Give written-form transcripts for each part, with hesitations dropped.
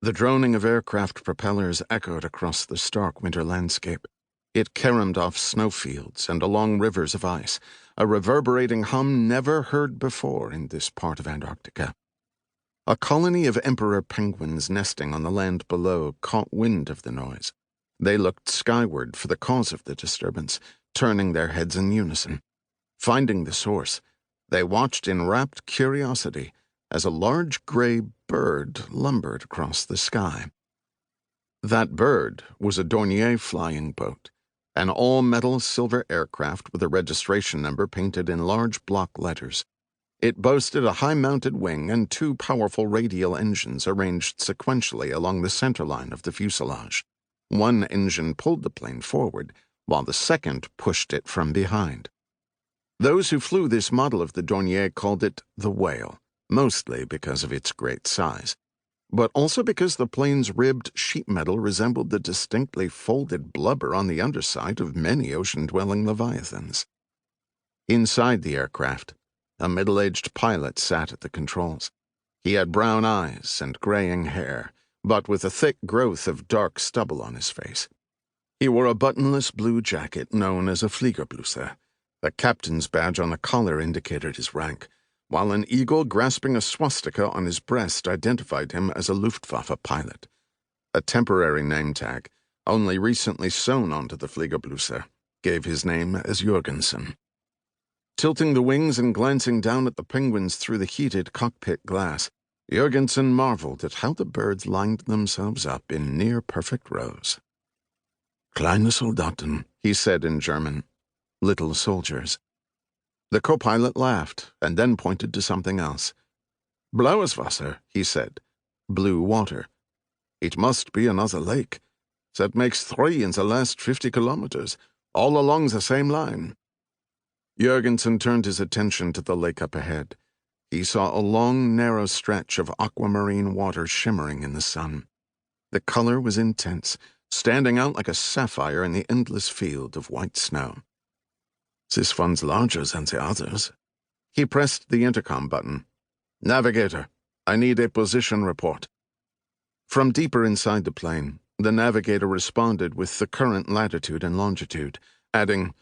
The droning of aircraft propellers echoed across the stark winter landscape. It caromed off snowfields and along rivers of ice, a reverberating hum never heard before in this part of Antarctica. A colony of emperor penguins nesting on the land below caught wind of the noise. They looked skyward for the cause of the disturbance, turning their heads in unison. Finding the source, they watched in rapt curiosity as a large gray bird lumbered across the sky. That bird was a Dornier flying boat, an all-metal silver aircraft with a registration number painted in large block letters. It boasted a high-mounted wing and two powerful radial engines arranged sequentially along the centerline of the fuselage. One engine pulled the plane forward, while the second pushed it from behind. Those who flew this model of the Dornier called it the Whale, mostly because of its great size, but also because the plane's ribbed sheet metal resembled the distinctly folded blubber on the underside of many ocean-dwelling leviathans. Inside the aircraft, a middle-aged pilot sat at the controls. He had brown eyes and graying hair, but with a thick growth of dark stubble on his face. He wore a buttonless blue jacket known as a Fliegerbluse. The captain's badge on the collar indicated his rank, while an eagle grasping a swastika on his breast identified him as a Luftwaffe pilot. A temporary name tag, only recently sewn onto the Fliegerbluse, gave his name as Jurgensen. Tilting the wings and glancing down at the penguins through the heated cockpit glass, Jurgensen marveled at how the birds lined themselves up in near-perfect rows. "Kleine Soldaten," he said in German. "Little soldiers." The co-pilot laughed and then pointed to something else. "Blaues Wasser," he said. "Blue water. It must be another lake. That makes 3 in the last 50 kilometers, all along the same line." Jurgensen turned his attention to the lake up ahead. He saw a long, narrow stretch of aquamarine water shimmering in the sun. The color was intense, standing out like a sapphire in the endless field of white snow. "This one's larger than the others." He pressed the intercom button. "Navigator, I need a position report." From deeper inside the plane, the navigator responded with the current latitude and longitude, adding,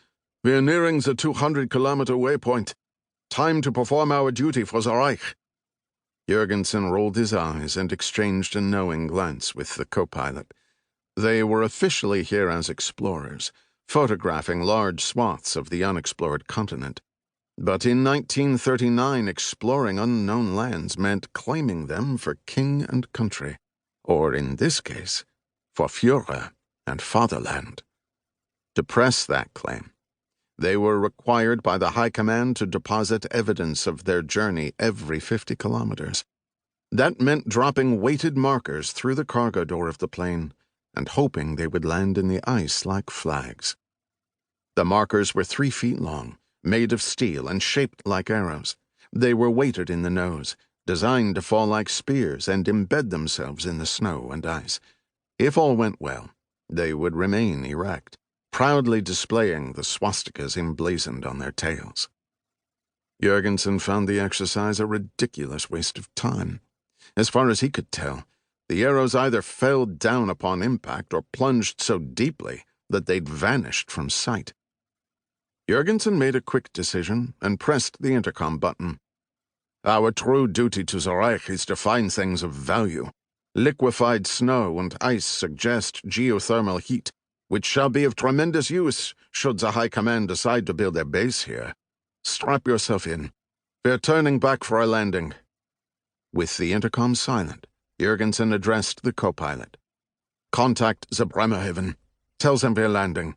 "We're nearing the 200-kilometer waypoint. Time to perform our duty for the Reich." Jurgensen rolled his eyes and exchanged a knowing glance with the co-pilot. They were officially here as explorers, photographing large swaths of the unexplored continent. But in 1939, exploring unknown lands meant claiming them for king and country, or in this case, for Führer and fatherland. To press that claim, they were required by the High Command to deposit evidence of their journey every 50 kilometers. That meant dropping weighted markers through the cargo door of the plane and hoping they would land in the ice like flags. The markers were 3 feet long, made of steel and shaped like arrows. They were weighted in the nose, designed to fall like spears and embed themselves in the snow and ice. If all went well, they would remain erect, proudly displaying the swastikas emblazoned on their tails. Jurgensen found the exercise a ridiculous waste of time. As far as he could tell, the arrows either fell down upon impact or plunged so deeply that they'd vanished from sight. Jurgensen made a quick decision and pressed the intercom button. "Our true duty to the Reich is to find things of value. Liquefied snow and ice suggest geothermal heat, which shall be of tremendous use should the High Command decide to build their base here. Strap yourself in. We're turning back for a landing." With the intercom silent, Jurgensen addressed the co-pilot. "Contact the Bremerhaven. Tell them we're landing."